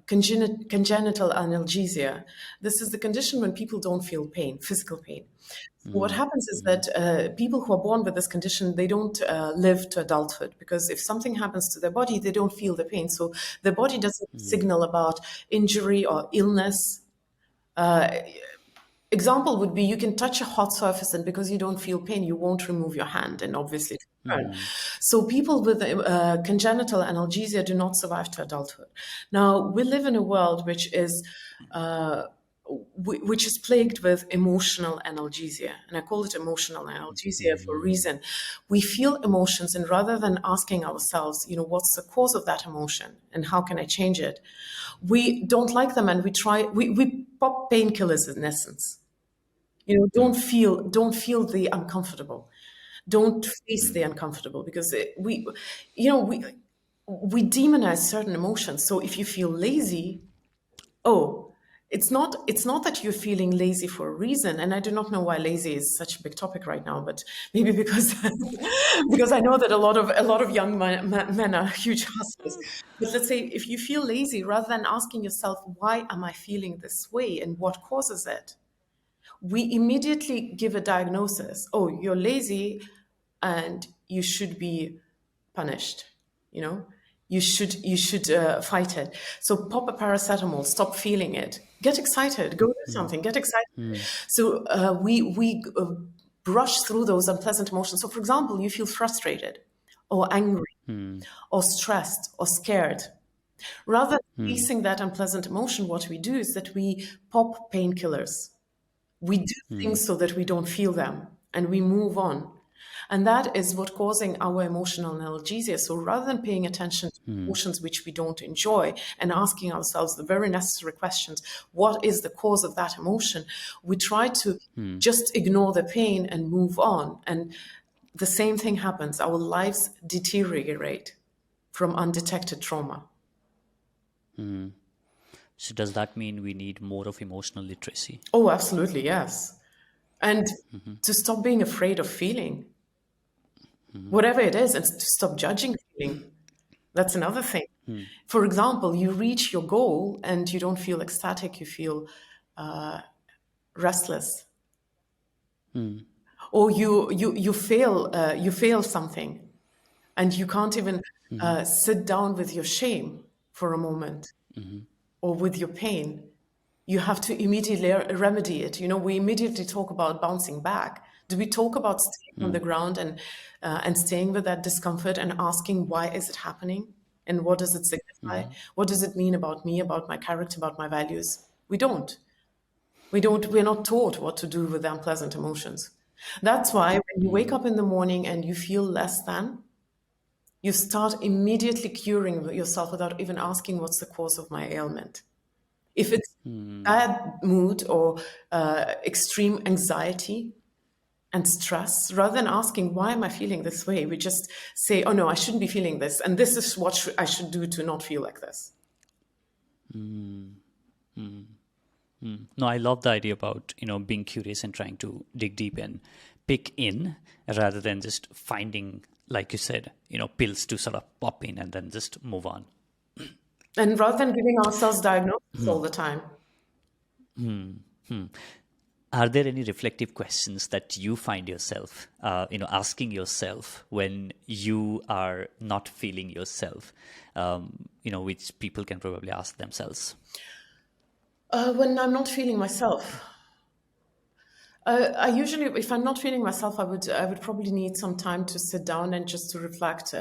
congenital analgesia. This is the condition when people don't feel pain, physical pain. So what Mm. happens is Mm. that people who are born with this condition, they don't live to adulthood, because if something happens to their body, they don't feel the pain. So their body doesn't Mm. signal about injury or illness. Example would be, you can touch a hot surface, and because you don't feel pain, you won't remove your hand, and obviously it will burn. Mm. So people with congenital analgesia do not survive to adulthood. Now, we live in a world uh, which is plagued with emotional analgesia, and I call it emotional analgesia for a Mm. reason. We feel emotions, and rather than asking ourselves, what's the cause of that emotion and how can I change it, we don't like them, and we pop painkillers in essence. Don't Mm. feel the uncomfortable. Don't face the Mm. uncomfortable, because we demonize certain emotions. So if you feel lazy, oh, it's not that you're feeling lazy for a reason. And I do not know why lazy is such a big topic right now, but maybe because because I know that a lot of young men are huge hustlers. But let's say if you feel lazy, rather than asking yourself, why am I feeling this way and what causes it, we immediately give a diagnosis. Oh, you're lazy and you should be punished. You know, you should fight it. So pop a paracetamol, stop feeling it, get excited, go do Mm. something, get excited. Mm. So we brush through those unpleasant emotions. So, for example, you feel frustrated or angry Mm. or stressed or scared. Rather than Mm. facing that unpleasant emotion, what we do is that we pop painkillers. We do Mm. things so that we don't feel them, and we move on. And that is what causing our emotional analgesia. So rather than paying attention to emotions which we don't enjoy and asking ourselves the very necessary questions, what is the cause of that emotion? We try to just ignore the pain and move on. And the same thing happens. Our lives deteriorate from undetected trauma. So does that mean we need more of emotional literacy? Oh, absolutely, yes. And to stop being afraid of feeling, whatever it is, and to stop judging feeling. That's another thing. For example, you reach your goal and you don't feel ecstatic, you feel restless. Or you fail something and you can't even sit down with your shame for a moment or with your pain. You have to immediately remedy it. You know, we immediately talk about bouncing back. Do we talk about staying on the ground and staying with that discomfort and asking why is it happening and what does it signify? What does it mean about me, about my character, about my values? We don't. We're not taught what to do with unpleasant emotions. That's why when you wake up in the morning and you feel less than, you start immediately curing yourself without even asking what's the cause of my ailment. If it's bad mood or extreme anxiety and stress, rather than asking, why am I feeling this way? We just say, oh no, I shouldn't be feeling this. And this is what I should do to not feel like this. No, I love the idea about, being curious and trying to dig deep and pick in rather than just finding, like you said, pills to sort of pop in and then just move on. And rather than giving ourselves diagnoses all the time. Are there any reflective questions that you find yourself, asking yourself when you are not feeling yourself, which people can probably ask themselves? When I'm not feeling myself, I usually, if I'm not feeling myself, I would probably need some time to sit down and just to reflect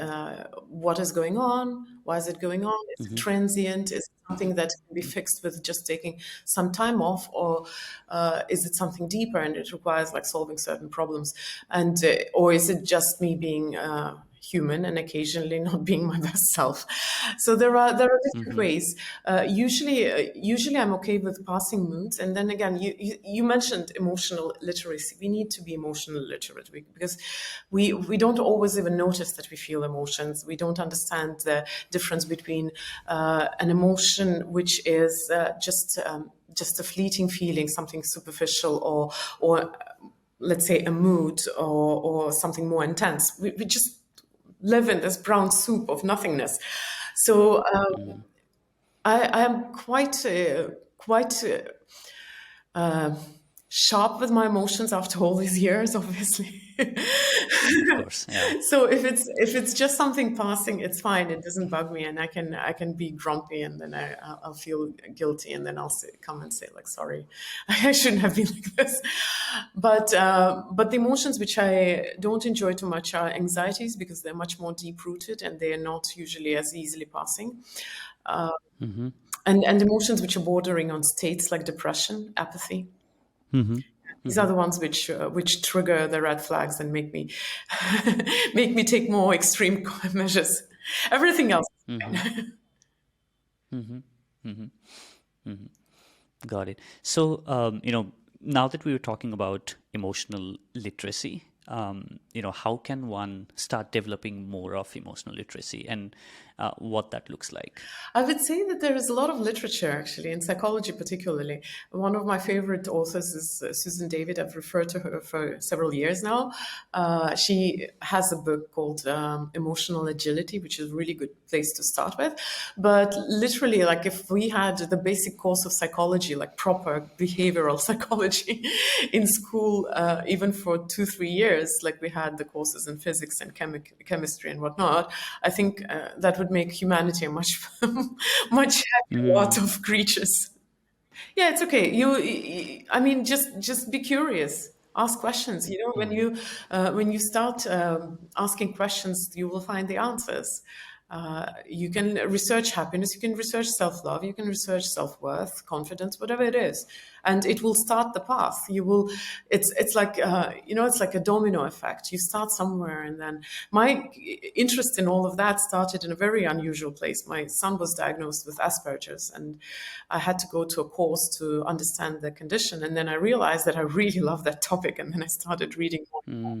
what is going on, why is it going on, is it transient, is it something that can be fixed with just taking some time off, or is it something deeper and it requires like solving certain problems, and or is it just me being human and occasionally not being my best self. So there are different ways. Usually I'm okay with passing moods, and then again, you mentioned emotional literacy. We need to be emotional literate because we don't always even notice that we feel emotions. We don't understand the difference between an emotion which is just a fleeting feeling, something superficial, or let's say a mood or something more intense. We just live in this brown soup of nothingness. So I am quite sharp with my emotions after all these years, obviously. Of course, yeah. So if it's just something passing, it's fine. It doesn't bug me, and I can be grumpy, and then I'll feel guilty, and then I'll come and say like, sorry, I shouldn't have been like this. But the emotions which I don't enjoy too much are anxieties, because they're much more deep rooted and they are not usually as easily passing. And emotions which are bordering on states like depression, apathy. These are the ones which trigger the red flags and make me make me take more extreme measures. Everything else is fine. Got it. So, now that we were talking about emotional literacy, how can one start developing more of emotional literacy and what that looks like? I would say that there is a lot of literature, actually, in psychology particularly. One of my favorite authors is Susan David. I've referred to her for several years now. She has a book called Emotional Agility, which is a really good place to start with. But literally, like if we had the basic course of psychology, like proper behavioral psychology in school, even for 2-3 years, like we had the courses in physics and chemistry and whatnot, I think that would make humanity a much happier lot of creatures. Yeah, it's okay. I mean, just be curious. Ask questions. You know, when you start asking questions, you will find the answers. You can research happiness, you can research self-love, you can research self-worth, confidence, whatever it is, and it will start the path. You will, it's like it's like a domino effect. You start somewhere, and then my interest in all of that started in a very unusual place. My son was diagnosed with Asperger's, and I had to go to a course to understand the condition, and then I realized that I really love that topic, and then I started reading more.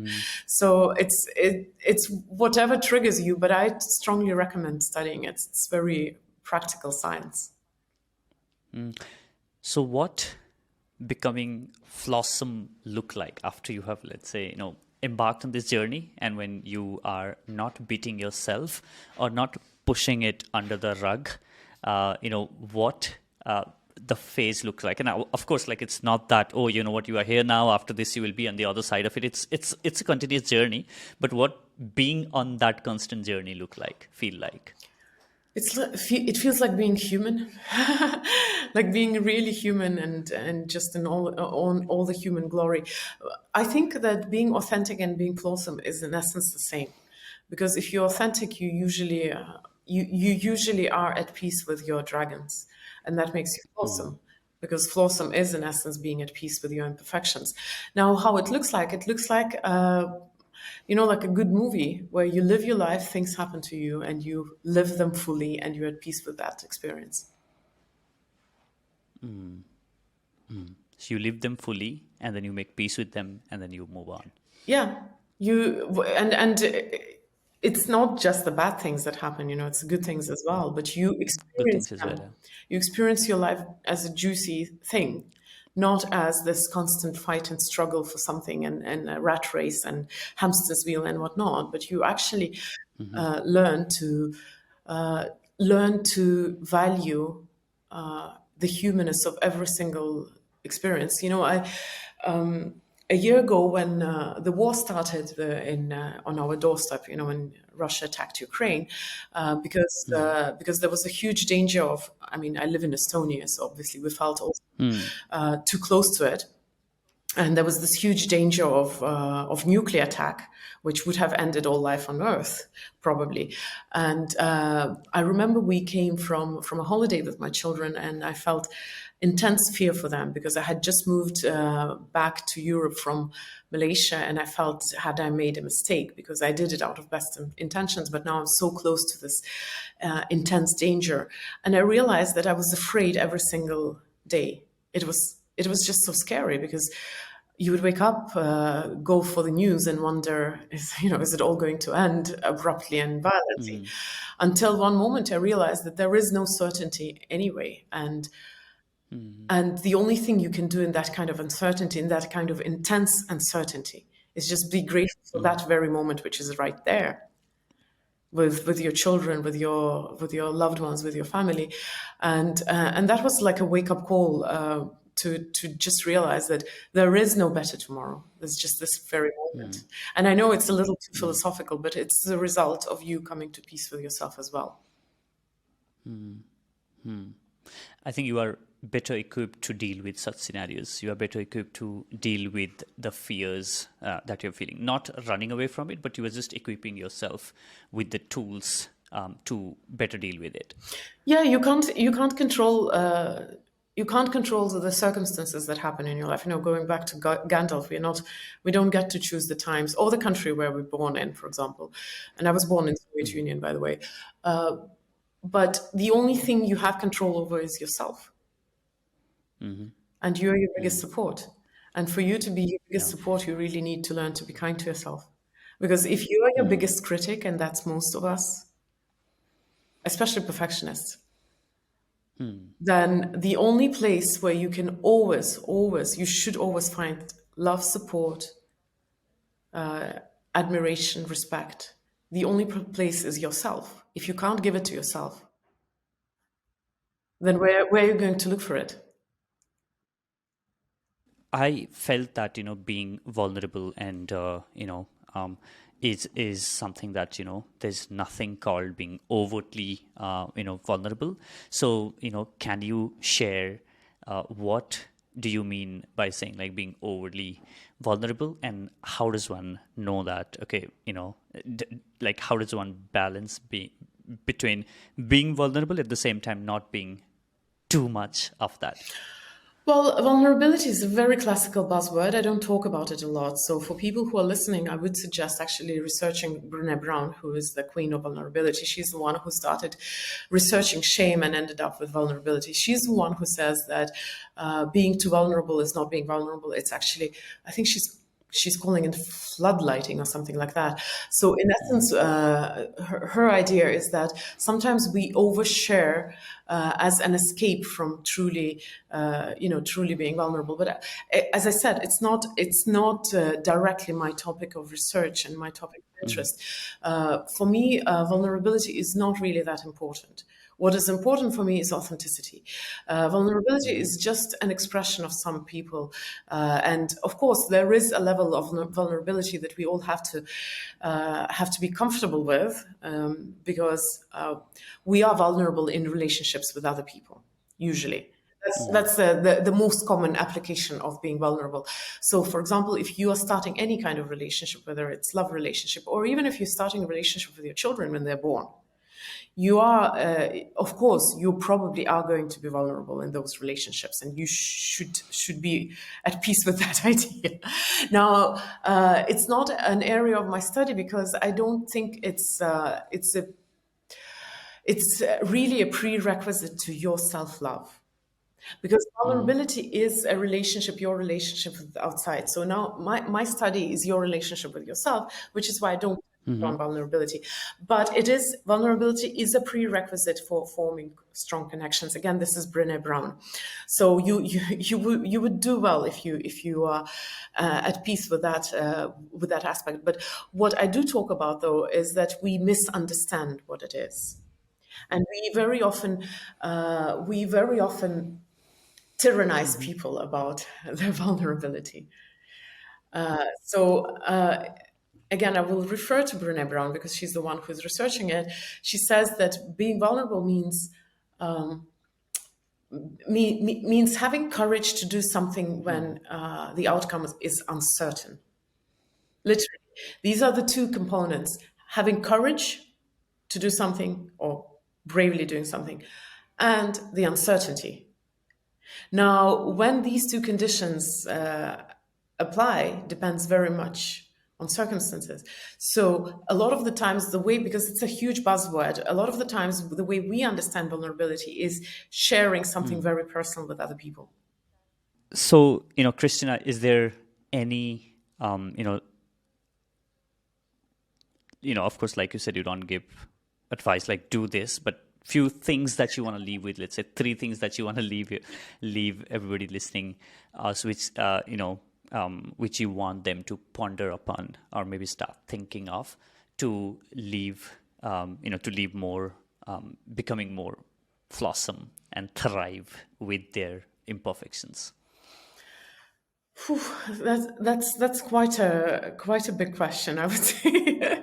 So it's whatever triggers you, but I strongly recommend studying it. It's very practical science. So what becoming flawsome look like after you have, let's say, embarked on this journey, and when you are not beating yourself or not pushing it under the rug, what the phase looks like? And of course, like, it's not that, oh, you know what, you are here now, after this you will be on the other side of it. It's a continuous journey, but what being on that constant journey feel like? It feels like being human, like being really human, and just in all the human glory. I think that being authentic and being flawsome is in essence the same, because if you're authentic, you usually are at peace with your dragons, and that makes you flawsome. Because flawsome is in essence being at peace with your imperfections. Now, how it looks like like a good movie where you live your life, things happen to you, and you live them fully, and you're at peace with that experience. So you live them fully, and then you make peace with them, and then you move on. Yeah, and it's not just the bad things that happen. It's the good things as well. But you Good experience things as well. them. You experience your life as a juicy thing, not as this constant fight and struggle for something, and a rat race and hamster's wheel and whatnot. But you actually learn to value the humanness of every single experience. A year ago, when the war started on our doorstep, when Russia attacked Ukraine, because there was a huge danger of. I mean, I live in Estonia, so obviously we felt also too close to it. And there was this huge danger of nuclear attack, which would have ended all life on Earth, probably. And I remember we came from a holiday with my children, and I felt intense fear for them because I had just moved back to Europe from Malaysia, and I felt, had I made a mistake? Because I did it out of best intentions, but now I'm so close to this intense danger. And I realized that I was afraid every single day. It was just so scary because you would wake up, go for the news, and wonder, is it all going to end abruptly and violently? Until one moment I realized that there is no certainty anyway, and the only thing you can do in that kind of uncertainty, in that kind of intense uncertainty, is just be grateful for that very moment, which is right there with your children, with your loved ones, with your family, and that was like a wake up call to just realize that there is no better tomorrow. There's just this very moment. And I know it's a little too philosophical, but it's the result of you coming to peace with yourself as well. I think you are better equipped to deal with such scenarios. You are better equipped to deal with the fears that you're feeling. Not running away from it, but you are just equipping yourself with the tools to better deal with it. Yeah, you can't control. You can't control the circumstances that happen in your life. Going back to Gandalf, we don't get to choose the times or the country where we're born in, for example. And I was born in the Soviet Union, by the way. But the only thing you have control over is yourself. And you're your biggest support. And for you to be your biggest support, you really need to learn to be kind to yourself. Because if you are your biggest critic, and that's most of us, especially perfectionists, then the only place where you can you should always find love, support, admiration, respect. The only place is yourself. If you can't give it to yourself, then where are you going to look for it? I felt that being vulnerable and is something that there's nothing called being overtly vulnerable. So can you share what do you mean by saying like being overly vulnerable, and how does one know that? Okay, like how does one balance between being vulnerable at the same time not being too much of that? Well, vulnerability is a very classical buzzword. I don't talk about it a lot. So for people who are listening, I would suggest actually researching Brené Brown, who is the queen of vulnerability. She's the one who started researching shame and ended up with vulnerability. She's the one who says that being too vulnerable is not being vulnerable. It's actually, I think she's calling it floodlighting or something like that. So in essence, her idea is that sometimes we overshare as an escape from truly, truly being vulnerable. But as I said, it's not directly my topic of research and my topic of interest. For me, vulnerability is not really that important. What is important for me is authenticity. Vulnerability is just an expression of some people. And of course, there is a level of vulnerability that we all have to be comfortable with, because we are vulnerable in relationships with other people, usually. That's the most common application of being vulnerable. So, for example, if you are starting any kind of relationship, whether it's love relationship, or even if you're starting a relationship with your children when they're born, you are, of course, you probably are going to be vulnerable in those relationships, and you should be at peace with that idea. Now, it's not an area of my study because I don't think it's really a prerequisite to your self-love. Because vulnerability is a relationship, your relationship with the outside. So now my study is your relationship with yourself, which is why I don't touch on vulnerability. But vulnerability is a prerequisite for forming strong connections. Again, this is Brené Brown. So you would do well if you are at peace with that aspect. But what I do talk about though is that we misunderstand what it is. And we very often tyrannize people about their vulnerability. Again, I will refer to Brené Brown because she's the one who's researching it. She says that being vulnerable means having courage to do something when the outcome is uncertain. Literally, these are the two components: having courage to do something or bravely doing something, and the uncertainty. Now, when these two conditions apply, depends very much on circumstances. So a lot of the times because it's a huge buzzword, a lot of the times the way we understand vulnerability is sharing something very personal with other people. So, Kristina, is there any, of course, like you said, you don't give advice like do this, but few things that you want to leave with, let's say 3 things that you want to leave everybody listening us, which you want them to ponder upon or maybe start thinking of to leave, more, becoming more flawsome and thrive with their imperfections. Whew, that's quite a big question, I would say.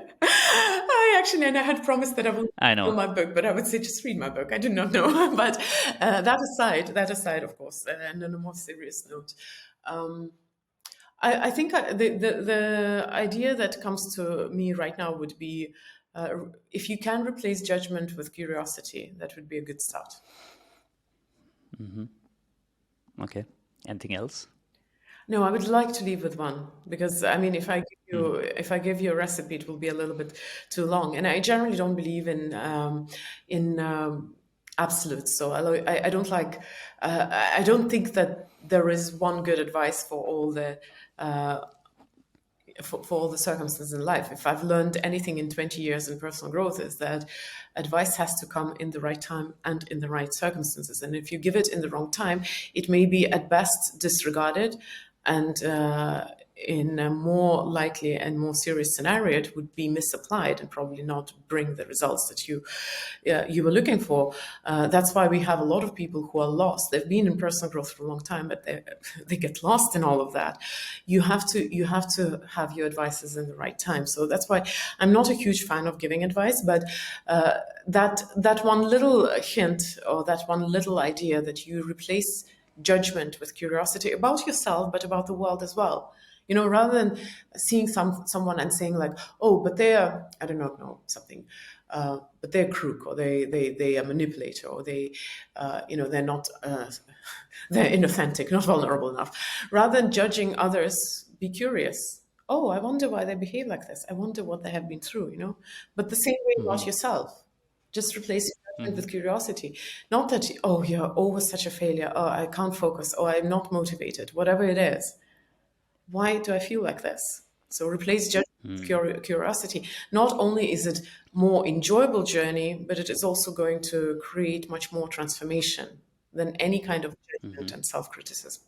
And I had promised that I will know my book, but I would say just read my book. I do not know, but that aside, of course, and on a more serious note, I think the idea that comes to me right now would be if you can replace judgment with curiosity, that would be a good start. Okay. Anything else? No, I would like to leave with one because if I give you a recipe, it will be a little bit too long, and I generally don't believe in absolutes. So I don't like. I don't think that there is one good advice for all the. For all the circumstances in life. If I've learned anything in 20 years in personal growth, is that advice has to come in the right time and in the right circumstances. And if you give it in the wrong time, it may be at best disregarded, and in a more likely and more serious scenario, it would be misapplied and probably not bring the results that you were looking for. That's why we have a lot of people who are lost. They've been in personal growth for a long time, but they get lost in all of that. You have to have your advices in the right time. So that's why I'm not a huge fan of giving advice, but that one little hint or that one little idea that you replace judgment with curiosity about yourself, but about the world as well. Rather than seeing someone and saying like, oh, but they're, I do not know, something, but they're crook, or they are manipulator, or they're not, they're inauthentic, not vulnerable enough. Rather than judging others, be curious. Oh, I wonder why they behave like this. I wonder what they have been through. But the same way about yourself. Just replace judgment with curiosity. Not that, oh, you're always such a failure. Oh, I can't focus. Oh, I'm not motivated. Whatever it is. Why do I feel like this? So replace judgment with curiosity. Not only is it more enjoyable journey, but it is also going to create much more transformation than any kind of judgment and self-criticism.